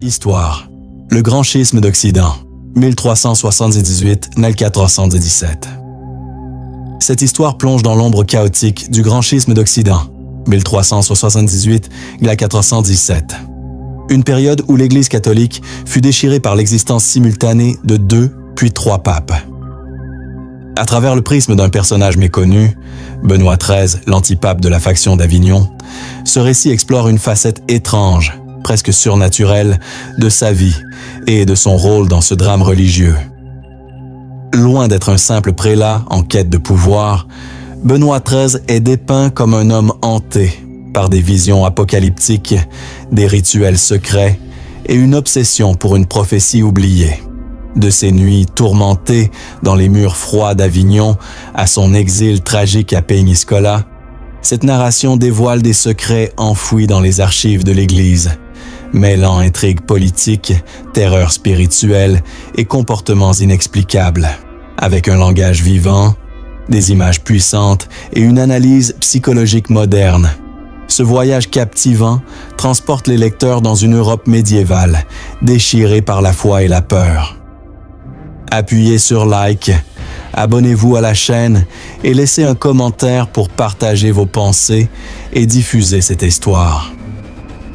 Histoire. Le grand schisme d'Occident, 1378-1417. Cette histoire plonge dans l'ombre chaotique du grand schisme d'Occident, 1378-1417. Une période où l'Église catholique fut déchirée par l'existence simultanée de 2 puis 3 papes. À travers le prisme d'un personnage méconnu, Benoît XIII, l'antipape de la faction d'Avignon, ce récit explore une facette étrange, presque surnaturelle, de sa vie et de son rôle dans ce drame religieux. Loin d'être un simple prélat en quête de pouvoir, Benoît XIII est dépeint comme un homme hanté par des visions apocalyptiques, des rituels secrets et une obsession pour une prophétie oubliée. De ses nuits tourmentées dans les murs froids d'Avignon à son exil tragique à Peñíscola, cette narration dévoile des secrets enfouis dans les archives de l'Église, mêlant intrigues politiques, terreurs spirituelles et comportements inexplicables, avec un langage vivant, des images puissantes et une analyse psychologique moderne. Ce voyage captivant transporte les lecteurs dans une Europe médiévale, déchirée par la foi et la peur. Appuyez sur like, abonnez-vous à la chaîne et laissez un commentaire pour partager vos pensées et diffuser cette histoire.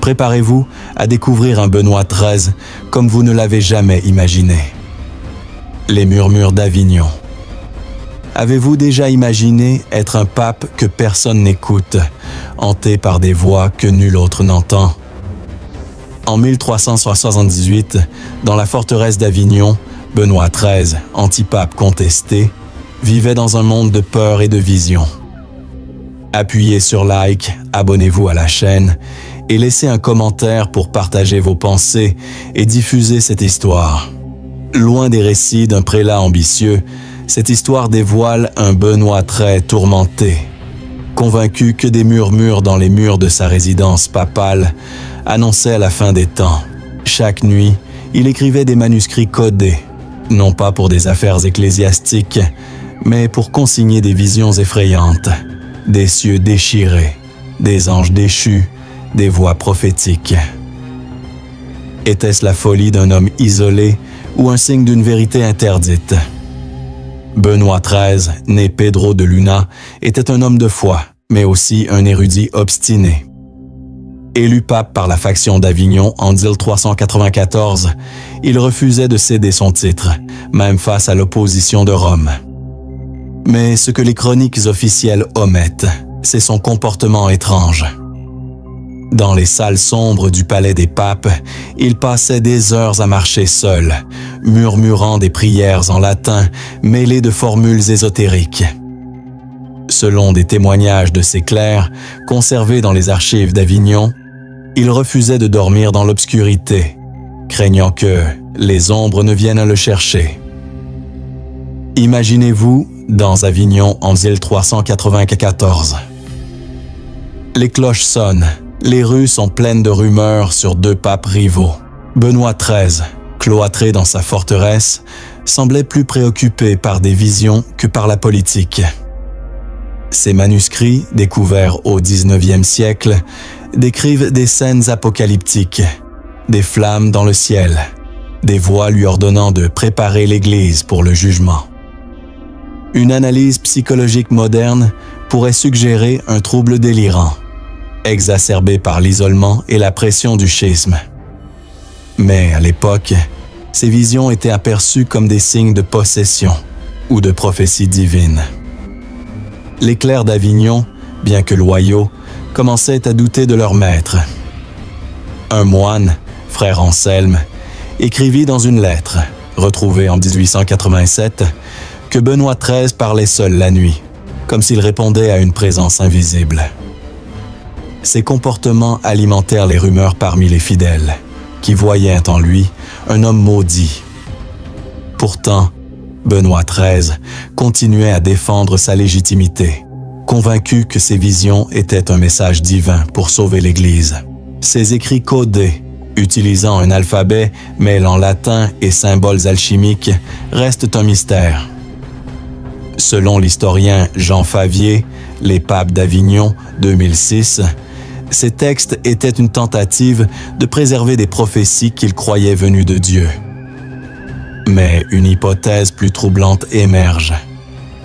Préparez-vous à découvrir un Benoît XIII comme vous ne l'avez jamais imaginé. Les murmures d'Avignon. Avez-vous déjà imaginé être un pape que personne n'écoute, hanté par des voix que nul autre n'entend? En 1378, dans la forteresse d'Avignon, Benoît XIII, antipape contesté, vivait dans un monde de peur et de vision. Appuyez sur like, abonnez-vous à la chaîne et laissez un commentaire pour partager vos pensées et diffuser cette histoire. Loin des récits d'un prélat ambitieux, cette histoire dévoile un Benoît très tourmenté, convaincu que des murmures dans les murs de sa résidence papale annonçaient la fin des temps. Chaque nuit, il écrivait des manuscrits codés, non pas pour des affaires ecclésiastiques, mais pour consigner des visions effrayantes, des cieux déchirés, des anges déchus, des voix prophétiques. Était-ce la folie d'un homme isolé ou un signe d'une vérité interdite? Benoît XIII, né Pedro de Luna, était un homme de foi, mais aussi un érudit obstiné. Élu pape par la faction d'Avignon en 1394, il refusait de céder son titre, même face à l'opposition de Rome. Mais ce que les chroniques officielles omettent, c'est son comportement étrange. Dans les salles sombres du palais des papes, il passait des heures à marcher seul, murmurant des prières en latin mêlées de formules ésotériques. Selon des témoignages de ses clercs, conservés dans les archives d'Avignon, il refusait de dormir dans l'obscurité, craignant que les ombres ne viennent le chercher. Imaginez-vous dans Avignon en 1394. Les cloches sonnent, les rues sont pleines de rumeurs sur 2 papes rivaux. Benoît XIII, cloîtré dans sa forteresse, semblait plus préoccupé par des visions que par la politique. Ces manuscrits, découverts au XIXe siècle, décrivent des scènes apocalyptiques, des flammes dans le ciel, des voix lui ordonnant de préparer l'Église pour le jugement. Une analyse psychologique moderne pourrait suggérer un trouble délirant, exacerbé par l'isolement et la pression du schisme. Mais à l'époque, ces visions étaient aperçues comme des signes de possession ou de prophétie divine. Les clercs d'Avignon, bien que loyaux, commençaient à douter de leur maître. Un moine, frère Anselme, écrivit dans une lettre, retrouvée en 1887, que Benoît XIII parlait seul la nuit, comme s'il répondait à une présence invisible. Ces comportements alimentèrent les rumeurs parmi les fidèles, qui voyaient en lui un homme maudit. Pourtant, Benoît XIII continuait à défendre sa légitimité, convaincu que ses visions étaient un message divin pour sauver l'Église. Ses écrits codés, utilisant un alphabet mêlant latin et symboles alchimiques, restent un mystère. Selon l'historien Jean Favier, Les papes d'Avignon, 2006, Ces textes étaient une tentative de préserver des prophéties qu'il croyait venues de Dieu. Mais une hypothèse plus troublante émerge.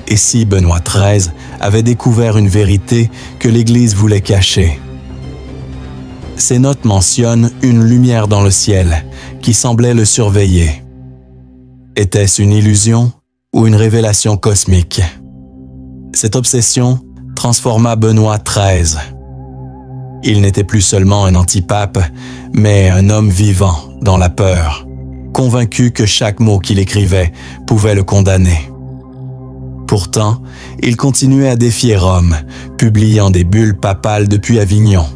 Et si Benoît XIII avait découvert une vérité que l'Église voulait cacher? Ces notes mentionnent une lumière dans le ciel qui semblait le surveiller. Était-ce une illusion ou une révélation cosmique? Cette obsession transforma Benoît XIII. Il n'était plus seulement un antipape, mais un homme vivant dans la peur, convaincu que chaque mot qu'il écrivait pouvait le condamner. Pourtant, il continuait à défier Rome, publiant des bulles papales depuis Avignon.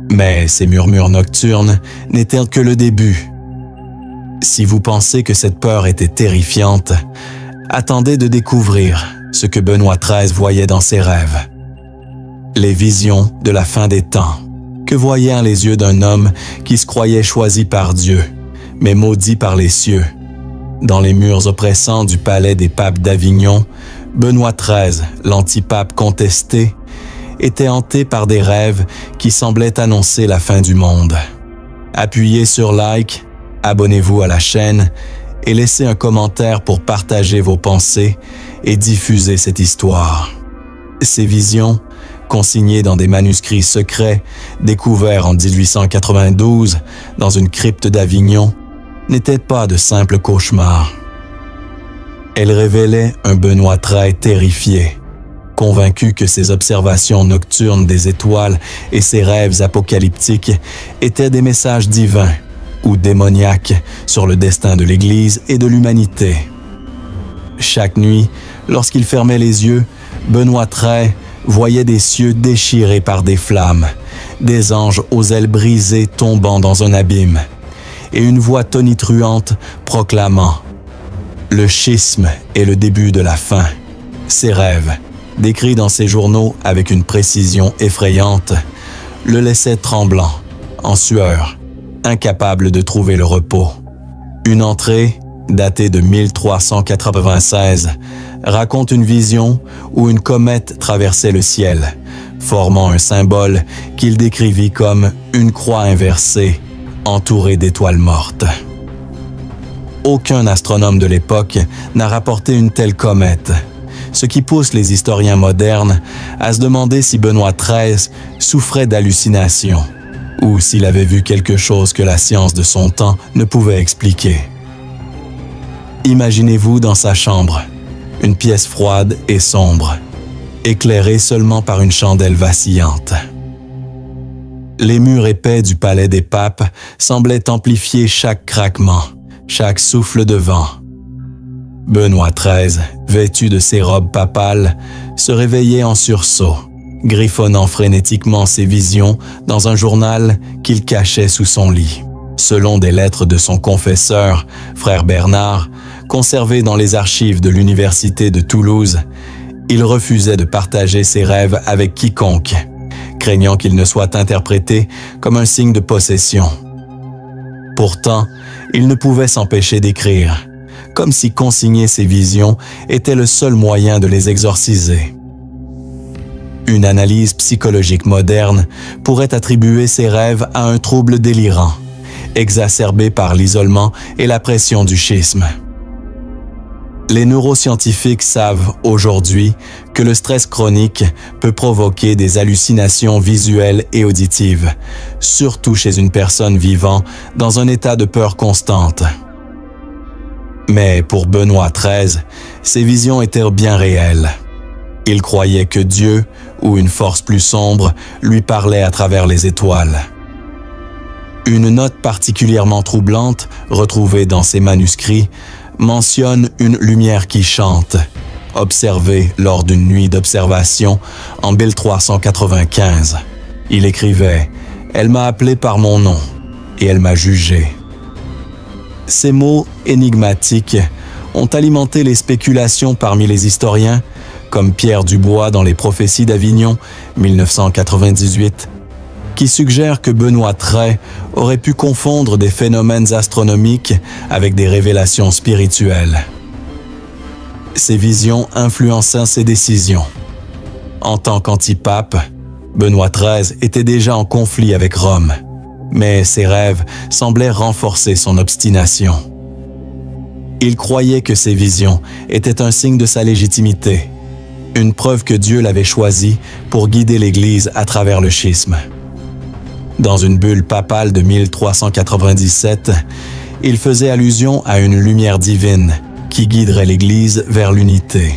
Mais ces murmures nocturnes n'étaient que le début. Si vous pensez que cette peur était terrifiante, attendez de découvrir ce que Benoît XIII voyait dans ses rêves. Les visions de la fin des temps, que voyaient les yeux d'un homme qui se croyait choisi par Dieu, mais maudit par les cieux. Dans les murs oppressants du palais des papes d'Avignon, Benoît XIII, l'antipape contesté, était hanté par des rêves qui semblaient annoncer la fin du monde. Appuyez sur like, abonnez-vous à la chaîne et laissez un commentaire pour partager vos pensées et diffuser cette histoire. Ces visions, consignées dans des manuscrits secrets découverts en 1892 dans une crypte d'Avignon, n'étaient pas de simples cauchemars. Elles révélaient un Benoît XIII terrifié, convaincu que ses observations nocturnes des étoiles et ses rêves apocalyptiques étaient des messages divins ou démoniaques sur le destin de l'Église et de l'humanité. Chaque nuit, lorsqu'il fermait les yeux, Benoît XIII voyait des cieux déchirés par des flammes, des anges aux ailes brisées tombant dans un abîme, et une voix tonitruante proclamant « Le schisme est le début de la fin ». Ses rêves, décrits dans ses journaux avec une précision effrayante, le laissaient tremblant, en sueur, incapable de trouver le repos. Une entrée, datée de 1396, raconte une vision où une comète traversait le ciel, formant un symbole qu'il décrivit comme une croix inversée, entourée d'étoiles mortes. Aucun astronome de l'époque n'a rapporté une telle comète, ce qui pousse les historiens modernes à se demander si Benoît XIII souffrait d'hallucinations ou s'il avait vu quelque chose que la science de son temps ne pouvait expliquer. Imaginez-vous dans sa chambre, une pièce froide et sombre, éclairée seulement par une chandelle vacillante. Les murs épais du palais des papes semblaient amplifier chaque craquement, chaque souffle de vent. Benoît XIII, vêtu de ses robes papales, se réveillait en sursaut, griffonnant frénétiquement ses visions dans un journal qu'il cachait sous son lit. Selon des lettres de son confesseur, frère Bernard, conservées dans les archives de l'Université de Toulouse, il refusait de partager ses rêves avec quiconque, craignant qu'ils ne soient interprétés comme un signe de possession. Pourtant, il ne pouvait s'empêcher d'écrire, comme si consigner ses visions était le seul moyen de les exorciser. Une analyse psychologique moderne pourrait attribuer ses rêves à un trouble délirant, exacerbé par l'isolement et la pression du schisme. Les neuroscientifiques savent aujourd'hui que le stress chronique peut provoquer des hallucinations visuelles et auditives, surtout chez une personne vivant dans un état de peur constante. Mais pour Benoît XIII, ces visions étaient bien réelles. Il croyait que Dieu, ou une force plus sombre, lui parlait à travers les étoiles. Une note particulièrement troublante, retrouvée dans ses manuscrits, mentionne une lumière qui chante, observée lors d'une nuit d'observation en 1395. Il écrivait « Elle m'a appelé par mon nom et elle m'a jugé ». Ces mots énigmatiques ont alimenté les spéculations parmi les historiens, comme Pierre Dubois dans les Prophéties d'Avignon, 1998, qui suggère que Benoît XIII aurait pu confondre des phénomènes astronomiques avec des révélations spirituelles. Ces visions influençaient ses décisions. En tant qu'antipape, Benoît XIII était déjà en conflit avec Rome, mais ses rêves semblaient renforcer son obstination. Il croyait que ses visions étaient un signe de sa légitimité, une preuve que Dieu l'avait choisi pour guider l'Église à travers le schisme. Dans une bulle papale de 1397, il faisait allusion à une lumière divine qui guiderait l'Église vers l'unité.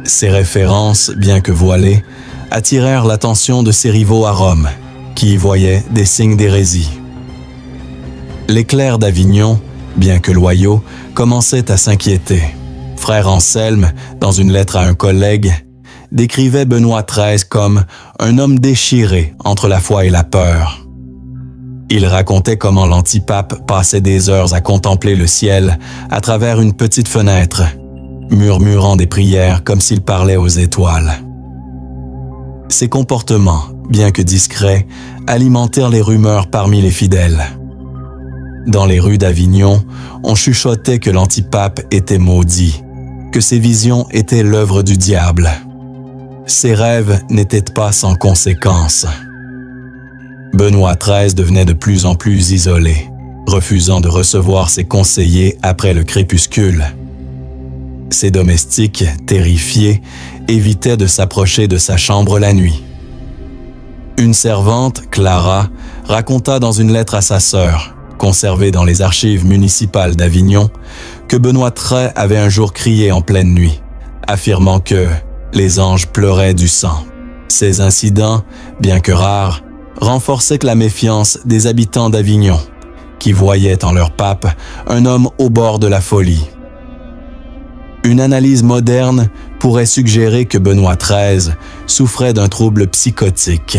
Ces références, bien que voilées, attirèrent l'attention de ses rivaux à Rome, qui y voyaient des signes d'hérésie. Les clercs d'Avignon, bien que loyaux, commençaient à s'inquiéter. Frère Anselme, dans une lettre à un collègue, décrivait Benoît XIII comme un homme déchiré entre la foi et la peur. Il racontait comment l'antipape passait des heures à contempler le ciel à travers une petite fenêtre, murmurant des prières comme s'il parlait aux étoiles. Ces comportements, bien que discrets, alimentèrent les rumeurs parmi les fidèles. Dans les rues d'Avignon, on chuchotait que l'antipape était maudit, que ses visions étaient l'œuvre du diable. Ses rêves n'étaient pas sans conséquences. Benoît XIII devenait de plus en plus isolé, refusant de recevoir ses conseillers après le crépuscule. Ses domestiques, terrifiés, évitaient de s'approcher de sa chambre la nuit. Une servante, Clara, raconta dans une lettre à sa sœur, conservée dans les archives municipales d'Avignon, que Benoît XIII avait un jour crié en pleine nuit, affirmant que les anges pleuraient du sang. Ces incidents, bien que rares, renforçaient la méfiance des habitants d'Avignon, qui voyaient en leur pape un homme au bord de la folie. Une analyse moderne pourrait suggérer que Benoît XIII souffrait d'un trouble psychotique,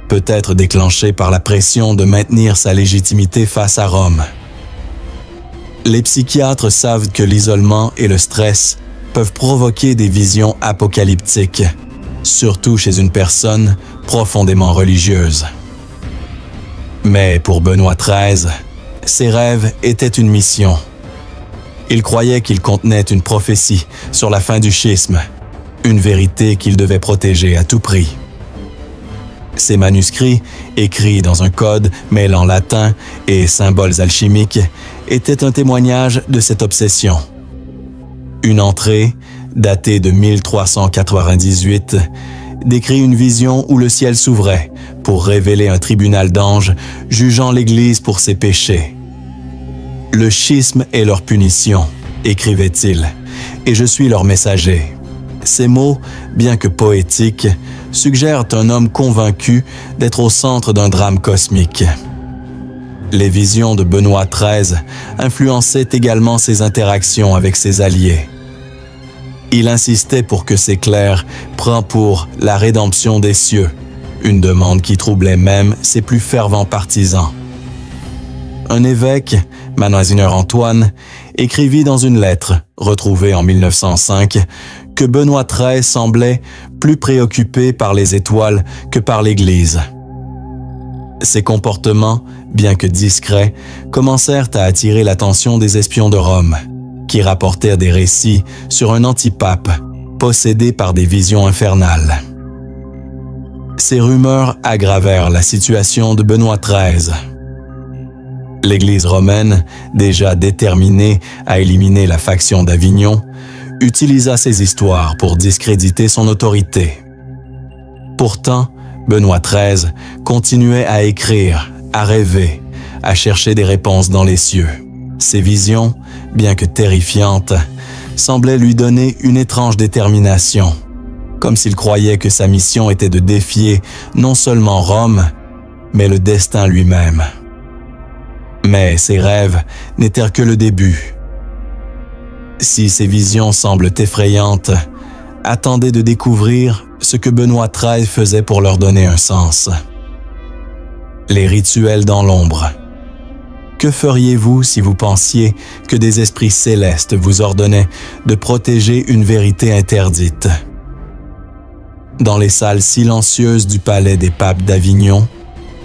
peut-être déclenché par la pression de maintenir sa légitimité face à Rome. Les psychiatres savent que l'isolement et le stress peuvent provoquer des visions apocalyptiques, surtout chez une personne profondément religieuse. Mais pour Benoît XIII, ses rêves étaient une mission. Il croyait qu'il contenait une prophétie sur la fin du schisme, une vérité qu'il devait protéger à tout prix. Ces manuscrits, écrits dans un code mêlant latin et symboles alchimiques, étaient un témoignage de cette obsession. Une entrée, datée de 1398, décrit une vision où le ciel s'ouvrait pour révéler un tribunal d'anges jugeant l'Église pour ses péchés. « Le schisme est leur punition », écrivait-il, « et je suis leur messager. » Ces mots, bien que poétiques, suggèrent un homme convaincu d'être au centre d'un drame cosmique. Les visions de Benoît XIII influençaient également ses interactions avec ses alliés. Il insistait pour que ces clercs prient pour la rédemption des cieux, une demande qui troublait même ses plus fervents partisans. Un évêque, Manoisiner Antoine, écrivit dans une lettre, retrouvée en 1905, que Benoît XIII semblait plus préoccupé par les étoiles que par l'Église. Ces comportements, bien que discrets, commencèrent à attirer l'attention des espions de Rome, qui rapportèrent des récits sur un antipape possédé par des visions infernales. Ces rumeurs aggravèrent la situation de Benoît XIII. L'Église romaine, déjà déterminée à éliminer la faction d'Avignon, utilisa ces histoires pour discréditer son autorité. Pourtant, Benoît XIII continuait à écrire, à rêver, à chercher des réponses dans les cieux. Ses visions, bien que terrifiantes, semblaient lui donner une étrange détermination, comme s'il croyait que sa mission était de défier non seulement Rome, mais le destin lui-même. Mais ses rêves n'étaient que le début. Si ces visions semblent effrayantes, attendez de découvrir ce que Benoît XIII faisait pour leur donner un sens. Les rituels dans l'ombre. Que feriez-vous si vous pensiez que des esprits célestes vous ordonnaient de protéger une vérité interdite? Dans les salles silencieuses du palais des papes d'Avignon,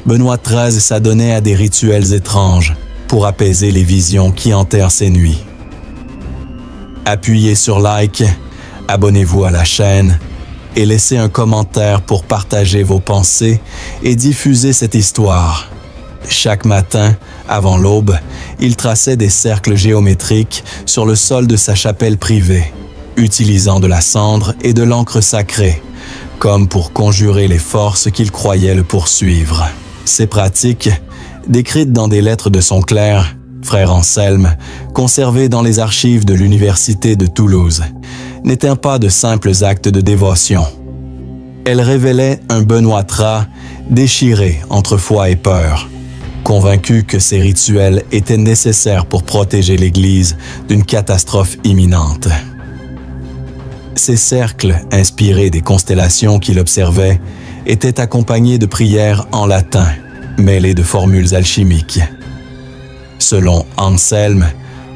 Benoît XIII s'adonnait à des rituels étranges pour apaiser les visions qui hantèrent ses nuits. Appuyez sur like, abonnez-vous à la chaîne et laissez un commentaire pour partager vos pensées et diffuser cette histoire. Chaque matin, avant l'aube, il traçait des cercles géométriques sur le sol de sa chapelle privée, utilisant de la cendre et de l'encre sacrée, comme pour conjurer les forces qu'il croyait le poursuivre. Ces pratiques, décrites dans des lettres de son clerc, frère Anselme, conservées dans les archives de l'Université de Toulouse, n'étaient pas de simples actes de dévotion. Elles révélaient un Benoît Trat déchiré entre foi et peur, convaincu que ces rituels étaient nécessaires pour protéger l'Église d'une catastrophe imminente. Ces cercles, inspirés des constellations qu'il observait, étaient accompagnés de prières en latin, mêlées de formules alchimiques. Selon Anselme,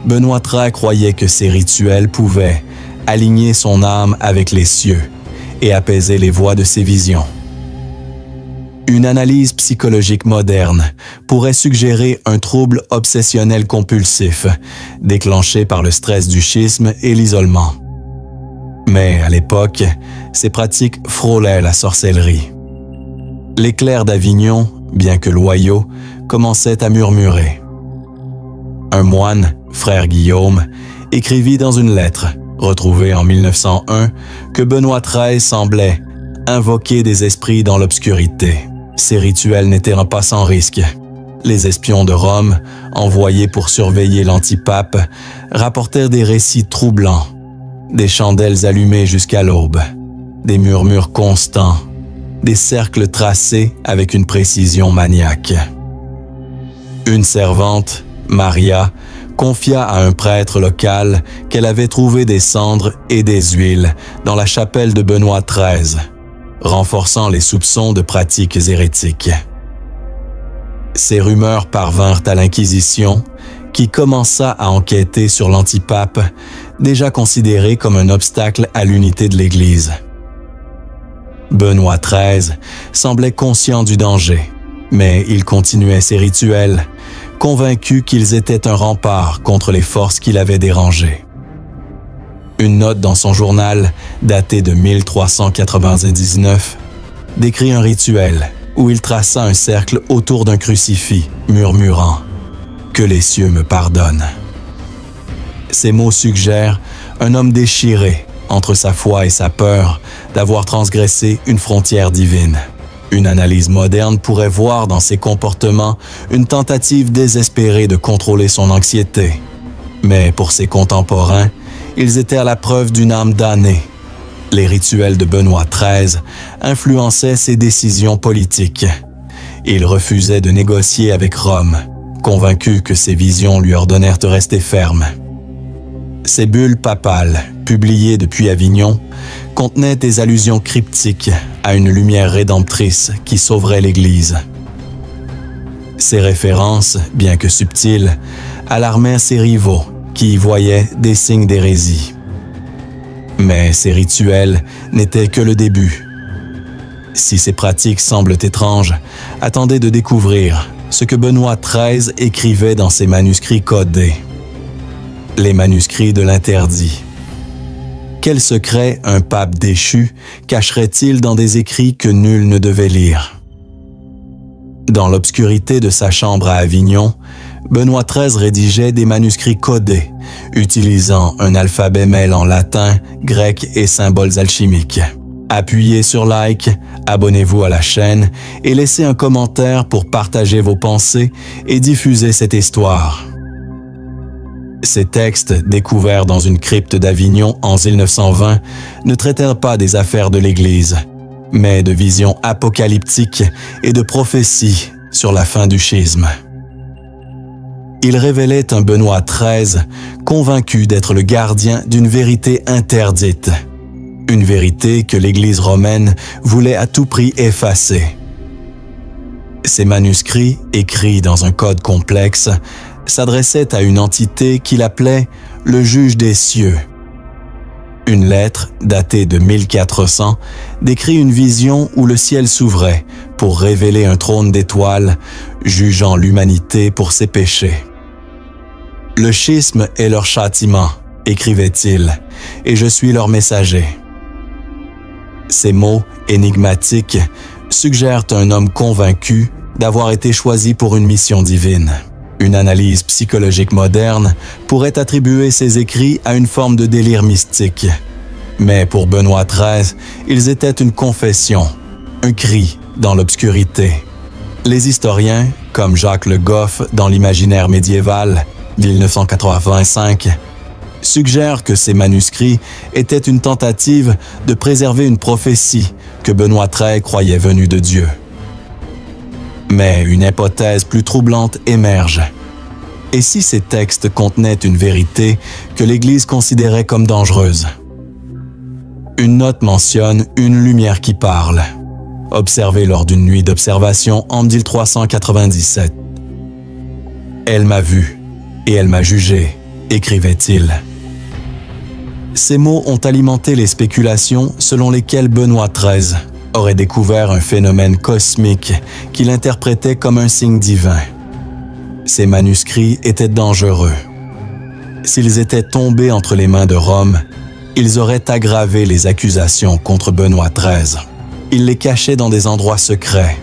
Benoît Trat croyait que ces rituels pouvaient aligner son âme avec les cieux et apaiser les voix de ses visions. Une analyse psychologique moderne pourrait suggérer un trouble obsessionnel compulsif, déclenché par le stress du schisme et l'isolement. Mais à l'époque, ces pratiques frôlaient la sorcellerie. Les clercs d'Avignon, bien que loyaux, commençaient à murmurer. Un moine, frère Guillaume, écrivit dans une lettre, retrouvée en 1901, que Benoît XIII semblait invoquer des esprits dans l'obscurité. Ces rituels n'étaient pas sans risque. Les espions de Rome, envoyés pour surveiller l'antipape, rapportèrent des récits troublants, des chandelles allumées jusqu'à l'aube, des murmures constants, des cercles tracés avec une précision maniaque. Une servante, Maria, confia à un prêtre local qu'elle avait trouvé des cendres et des huiles dans la chapelle de Benoît XIII, renforçant les soupçons de pratiques hérétiques. Ces rumeurs parvinrent à l'Inquisition, qui commença à enquêter sur l'antipape, déjà considéré comme un obstacle à l'unité de l'Église. Benoît XIII semblait conscient du danger, mais il continuait ses rituels, convaincu qu'ils étaient un rempart contre les forces qui l'avaient dérangé. Une note dans son journal, datée de 1399, décrit un rituel où il traça un cercle autour d'un crucifix, murmurant « Que les cieux me pardonnent ». Ces mots suggèrent un homme déchiré entre sa foi et sa peur d'avoir transgressé une frontière divine. Une analyse moderne pourrait voir dans ses comportements une tentative désespérée de contrôler son anxiété. Mais pour ses contemporains, ils étaient à la preuve d'une âme damnée. Les rituels de Benoît XIII influençaient ses décisions politiques. Il refusait de négocier avec Rome, convaincu que ses visions lui ordonnèrent de rester ferme. Ces bulles papales, publiées depuis Avignon, contenaient des allusions cryptiques à une lumière rédemptrice qui sauverait l'Église. Ces références, bien que subtiles, alarmèrent ses rivaux qui y voyaient des signes d'hérésie. Mais ces rituels n'étaient que le début. Si ces pratiques semblent étranges, attendez de découvrir ce que Benoît XIII écrivait dans ses manuscrits codés. Les manuscrits de l'interdit. Quel secret un pape déchu cacherait-il dans des écrits que nul ne devait lire? Dans l'obscurité de sa chambre à Avignon, Benoît XIII rédigeait des manuscrits codés, utilisant un alphabet mêlant latin, grec et symboles alchimiques. Appuyez sur like, abonnez-vous à la chaîne et laissez un commentaire pour partager vos pensées et diffuser cette histoire. Ces textes, découverts dans une crypte d'Avignon en 1920, ne traitèrent pas des affaires de l'Église, mais de visions apocalyptiques et de prophéties sur la fin du schisme. Ils révélaient un Benoît XIII convaincu d'être le gardien d'une vérité interdite, une vérité que l'Église romaine voulait à tout prix effacer. Ces manuscrits, écrits dans un code complexe, s'adressait à une entité qu'il appelait le juge des cieux. Une lettre, datée de 1400, décrit une vision où le ciel s'ouvrait pour révéler un trône d'étoiles, jugeant l'humanité pour ses péchés. Le schisme est leur châtiment, écrivait-il, et je suis leur messager. Ces mots, énigmatiques, suggèrent un homme convaincu d'avoir été choisi pour une mission divine. Une analyse psychologique moderne pourrait attribuer ces écrits à une forme de délire mystique. Mais pour Benoît XIII, ils étaient une confession, un cri dans l'obscurité. Les historiens, comme Jacques Le Goff dans l'imaginaire médiéval, 1985, suggèrent que ces manuscrits étaient une tentative de préserver une prophétie que Benoît XIII croyait venue de Dieu. Mais une hypothèse plus troublante émerge. Et si ces textes contenaient une vérité que l'Église considérait comme dangereuse? Une note mentionne une lumière qui parle, observée lors d'une nuit d'observation en 1397. « Elle m'a vu et elle m'a jugé », écrivait-il. Ces mots ont alimenté les spéculations selon lesquelles Benoît XIII aurait découvert un phénomène cosmique qu'il interprétait comme un signe divin. Ces manuscrits étaient dangereux. S'ils étaient tombés entre les mains de Rome, ils auraient aggravé les accusations contre Benoît XIII. Ils les cachaient dans des endroits secrets,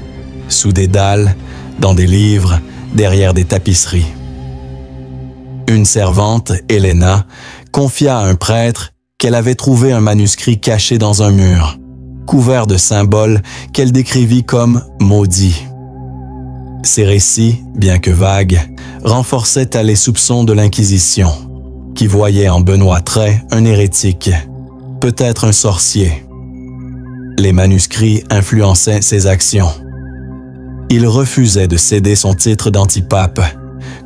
sous des dalles, dans des livres, derrière des tapisseries. Une servante, Helena, confia à un prêtre qu'elle avait trouvé un manuscrit caché dans un mur, couvert de symboles qu'elle décrivit comme « maudits ». Ces récits, bien que vagues, renforçaient les soupçons de l'Inquisition, qui voyait en Benoît XIII un hérétique, peut-être un sorcier. Les manuscrits influençaient ses actions. Il refusait de céder son titre d'antipape,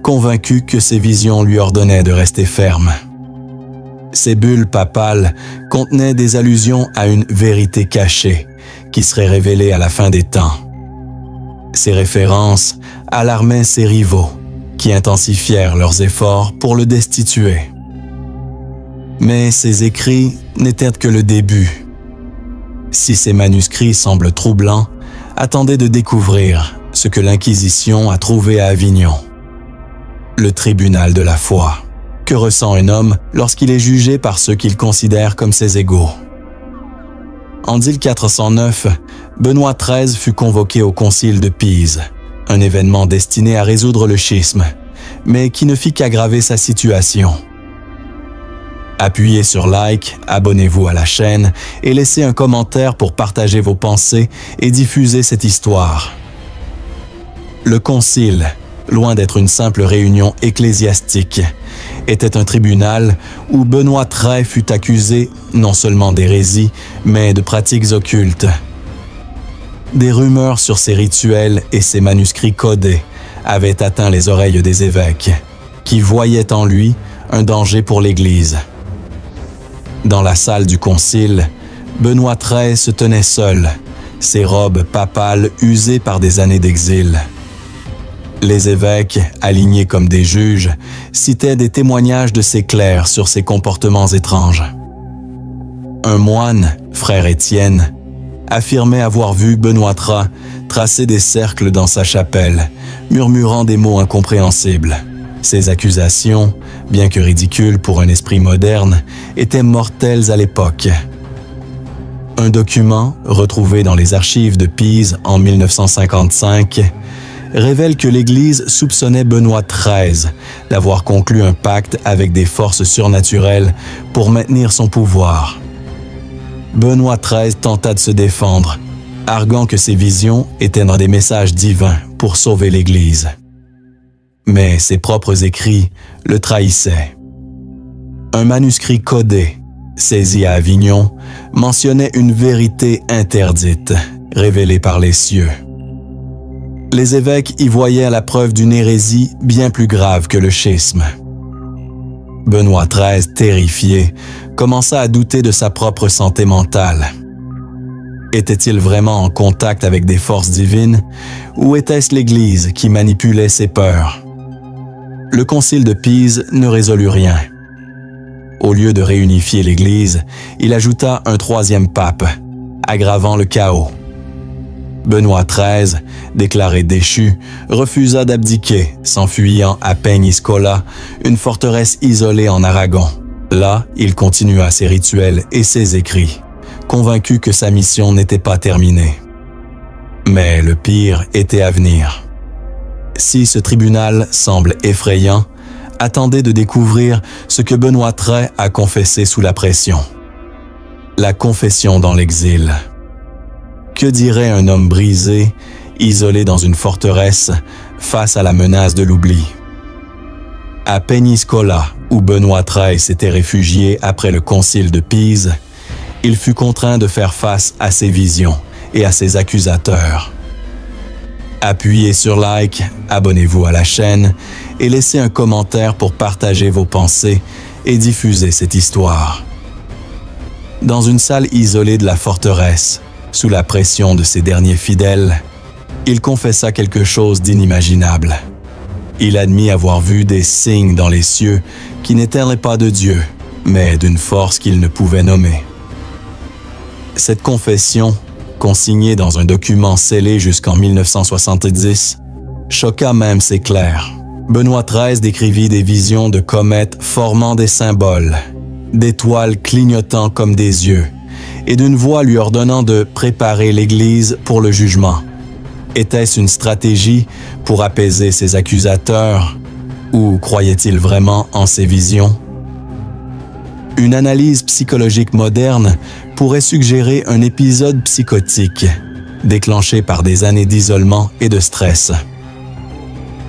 convaincu que ses visions lui ordonnaient de rester ferme. Ces bulles papales contenaient des allusions à une vérité cachée qui serait révélée à la fin des temps. Ces références alarmaient ses rivaux, qui intensifièrent leurs efforts pour le destituer. Mais ces écrits n'étaient que le début. Si ces manuscrits semblent troublants, attendez de découvrir ce que l'Inquisition a trouvé à Avignon. Le tribunal de la foi. Que ressent un homme lorsqu'il est jugé par ceux qu'il considère comme ses égaux? En 1409, Benoît XIII fut convoqué au concile de Pise, un événement destiné à résoudre le schisme, mais qui ne fit qu'aggraver sa situation. Appuyez sur like, abonnez-vous à la chaîne et laissez un commentaire pour partager vos pensées et diffuser cette histoire. Le concile, loin d'être une simple réunion ecclésiastique, était un tribunal où Benoît XIII fut accusé non seulement d'hérésie, mais de pratiques occultes. Des rumeurs sur ses rituels et ses manuscrits codés avaient atteint les oreilles des évêques, qui voyaient en lui un danger pour l'Église. Dans la salle du concile, Benoît XIII se tenait seul, ses robes papales usées par des années d'exil. Les évêques, alignés comme des juges, citaient des témoignages de ses clercs sur ses comportements étranges. Un moine, frère Étienne, affirmait avoir vu Benoît XIII tracer des cercles dans sa chapelle, murmurant des mots incompréhensibles. Ces accusations, bien que ridicules pour un esprit moderne, étaient mortelles à l'époque. Un document, retrouvé dans les archives de Pise en 1955, révèle que l'Église soupçonnait Benoît XIII d'avoir conclu un pacte avec des forces surnaturelles pour maintenir son pouvoir. Benoît XIII tenta de se défendre, arguant que ses visions étaient dans des messages divins pour sauver l'Église. Mais ses propres écrits le trahissaient. Un manuscrit codé, saisi à Avignon, mentionnait une vérité interdite, révélée par les cieux. Les évêques y voyaient la preuve d'une hérésie bien plus grave que le schisme. Benoît XIII, terrifié, commença à douter de sa propre santé mentale. Était-il vraiment en contact avec des forces divines ou était-ce l'Église qui manipulait ses peurs? Le concile de Pise ne résolut rien. Au lieu de réunifier l'Église, il ajouta un troisième pape, aggravant le chaos. Benoît XIII, déclaré déchu, refusa d'abdiquer, s'enfuyant à Peñíscola, une forteresse isolée en Aragon. Là, il continua ses rituels et ses écrits, convaincu que sa mission n'était pas terminée. Mais le pire était à venir. Si ce tribunal semble effrayant, attendez de découvrir ce que Benoît XIII a confessé sous la pression. La confession dans l'exil. Que dirait un homme brisé, isolé dans une forteresse, face à la menace de l'oubli? À Péninscola, où Benoît XIII s'était réfugié après le concile de Pise, il fut contraint de faire face à ses visions et à ses accusateurs. Appuyez sur like, abonnez-vous à la chaîne et laissez un commentaire pour partager vos pensées et diffuser cette histoire. Dans une salle isolée de la forteresse, sous la pression de ses derniers fidèles, il confessa quelque chose d'inimaginable. Il admit avoir vu des signes dans les cieux qui n'étaient pas de Dieu, mais d'une force qu'il ne pouvait nommer. Cette confession, consignée dans un document scellé jusqu'en 1970, choqua même ses clercs. Benoît XIII décrivit des visions de comètes formant des symboles, d'étoiles clignotant comme des yeux, et d'une voix lui ordonnant de préparer l'Église pour le jugement. Était-ce une stratégie pour apaiser ses accusateurs, ou croyait-il vraiment en ces visions? Une analyse psychologique moderne pourrait suggérer un épisode psychotique, déclenché par des années d'isolement et de stress.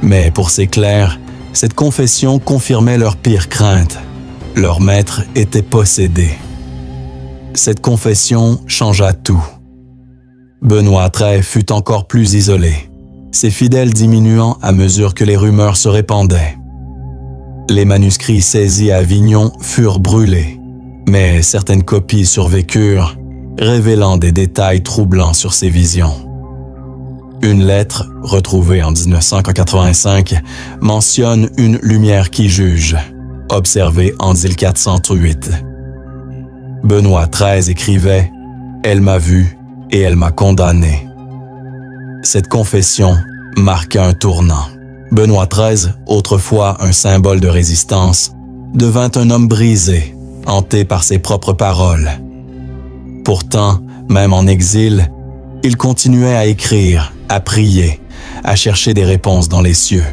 Mais pour ces clercs, cette confession confirmait leur pire crainte. Leur maître était possédé. Cette confession changea tout. Benoît XIII fut encore plus isolé, ses fidèles diminuant à mesure que les rumeurs se répandaient. Les manuscrits saisis à Avignon furent brûlés, mais certaines copies survécurent, révélant des détails troublants sur ses visions. Une lettre, retrouvée en 1985, mentionne une lumière qui juge, observée en 1408. Benoît XIII écrivait « Elle m'a vu et elle m'a condamné ». Cette confession marqua un tournant. Benoît XIII, autrefois un symbole de résistance, devint un homme brisé, hanté par ses propres paroles. Pourtant, même en exil, il continuait à écrire, à prier, à chercher des réponses dans les cieux.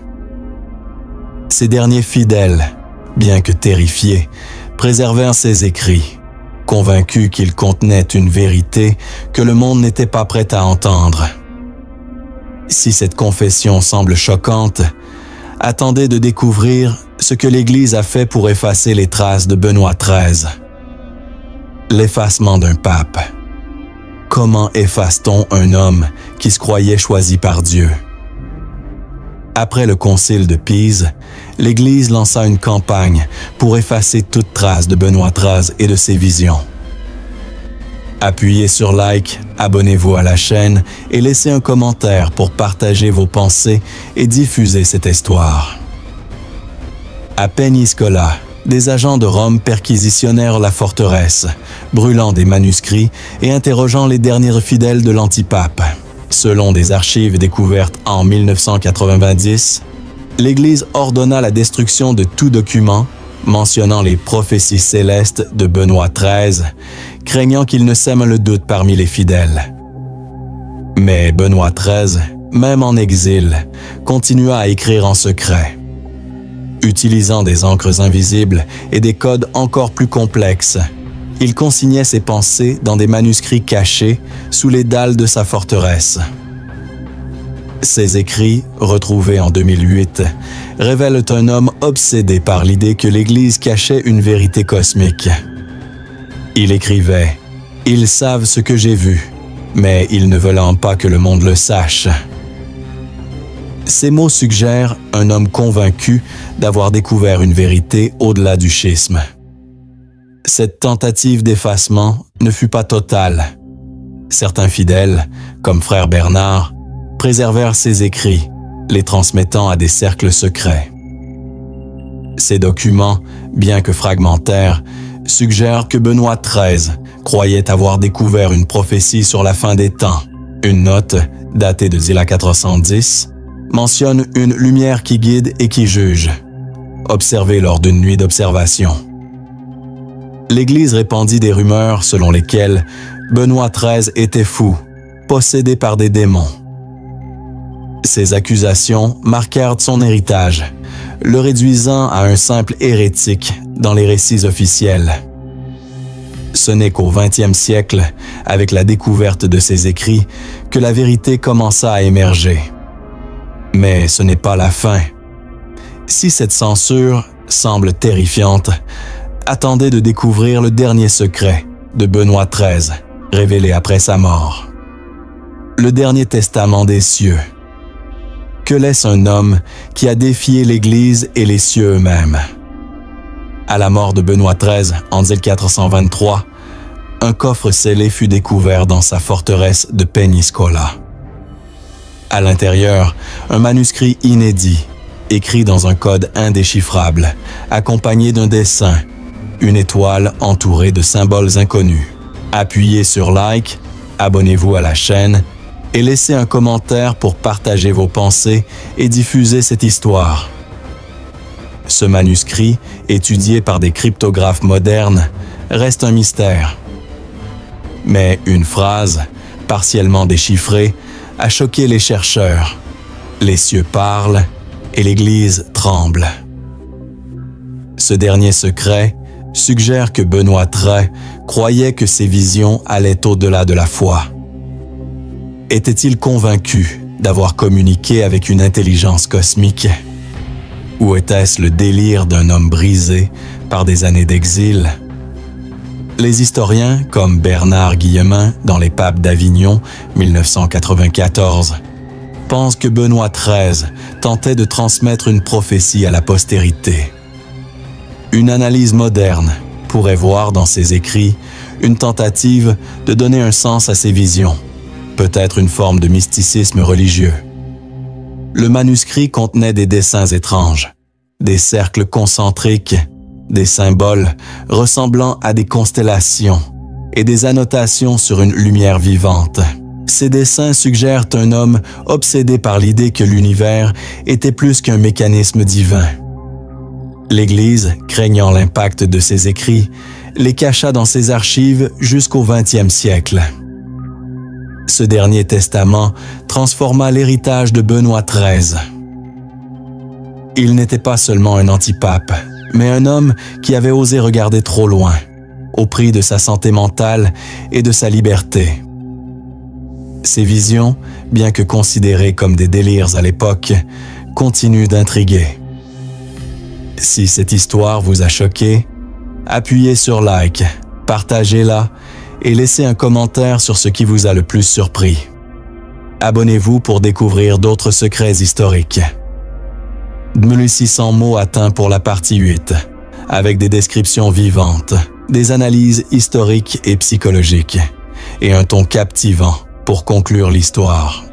Ses derniers fidèles, bien que terrifiés, préservèrent ses écrits, convaincus qu'ils contenaient une vérité que le monde n'était pas prêt à entendre. Si cette confession semble choquante, attendez de découvrir ce que l'Église a fait pour effacer les traces de Benoît XIII. L'effacement d'un pape. Comment efface-t-on un homme qui se croyait choisi par Dieu? Après le concile de Pise, l'Église lança une campagne pour effacer toute trace de Benoît XIII et de ses visions. Appuyez sur like, abonnez-vous à la chaîne et laissez un commentaire pour partager vos pensées et diffuser cette histoire. À Péninscola, des agents de Rome perquisitionnèrent la forteresse, brûlant des manuscrits et interrogeant les derniers fidèles de l'antipape. Selon des archives découvertes en 1990, l'Église ordonna la destruction de tout document mentionnant les prophéties célestes de Benoît XIII, craignant qu'il ne sème le doute parmi les fidèles. Mais Benoît XIII, même en exil, continua à écrire en secret. Utilisant des encres invisibles et des codes encore plus complexes, il consignait ses pensées dans des manuscrits cachés sous les dalles de sa forteresse. Ses écrits, retrouvés en 2008, révèlent un homme obsédé par l'idée que l'Église cachait une vérité cosmique. Il écrivait « Ils savent ce que j'ai vu, mais ils ne veulent pas que le monde le sache. » Ces mots suggèrent un homme convaincu d'avoir découvert une vérité au-delà du schisme. Cette tentative d'effacement ne fut pas totale. Certains fidèles, comme frère Bernard, préservèrent ses écrits, les transmettant à des cercles secrets. Ces documents, bien que fragmentaires, suggèrent que Benoît XIII croyait avoir découvert une prophétie sur la fin des temps. Une note, datée de 1410, mentionne une lumière qui guide et qui juge, observée lors d'une nuit d'observation. L'Église répandit des rumeurs selon lesquelles Benoît XIII était fou, possédé par des démons. Ces accusations marquèrent son héritage, le réduisant à un simple hérétique dans les récits officiels. Ce n'est qu'au XXe siècle, avec la découverte de ses écrits, que la vérité commença à émerger. Mais ce n'est pas la fin. Si cette censure semble terrifiante, attendez de découvrir le dernier secret de Benoît XIII, révélé après sa mort. Le dernier testament des cieux. Que laisse un homme qui a défié l'Église et les cieux eux-mêmes? À la mort de Benoît XIII en 1423, un coffre scellé fut découvert dans sa forteresse de Peñíscola. À l'intérieur, un manuscrit inédit, écrit dans un code indéchiffrable, accompagné d'un dessin, une étoile entourée de symboles inconnus. Appuyez sur like, abonnez-vous à la chaîne et laissez un commentaire pour partager vos pensées et diffuser cette histoire. Ce manuscrit, étudié par des cryptographes modernes, reste un mystère. Mais une phrase, partiellement déchiffrée, a choqué les chercheurs. Les cieux parlent et l'Église tremble. Ce dernier secret suggère que Benoît XIII croyait que ses visions allaient au-delà de la foi. Était-il convaincu d'avoir communiqué avec une intelligence cosmique? Ou était-ce le délire d'un homme brisé par des années d'exil? Les historiens, comme Bernard Guillemin dans Les Papes d'Avignon, 1994, pensent que Benoît XIII tentait de transmettre une prophétie à la postérité. Une analyse moderne pourrait voir dans ses écrits une tentative de donner un sens à ses visions, peut-être une forme de mysticisme religieux. Le manuscrit contenait des dessins étranges, des cercles concentriques, des symboles ressemblant à des constellations et des annotations sur une lumière vivante. Ces dessins suggèrent un homme obsédé par l'idée que l'univers était plus qu'un mécanisme divin. L'Église, craignant l'impact de ces écrits, les cacha dans ses archives jusqu'au XXe siècle. Ce dernier testament transforma l'héritage de Benoît XIII. Il n'était pas seulement un antipape, mais un homme qui avait osé regarder trop loin, au prix de sa santé mentale et de sa liberté. Ces visions, bien que considérées comme des délires à l'époque, continuent d'intriguer. Si cette histoire vous a choqué, appuyez sur like, partagez-la et laissez un commentaire sur ce qui vous a le plus surpris. Abonnez-vous pour découvrir d'autres secrets historiques. Dmelucy sans mots atteint pour la partie 8, avec des descriptions vivantes, des analyses historiques et psychologiques, et un ton captivant pour conclure l'histoire.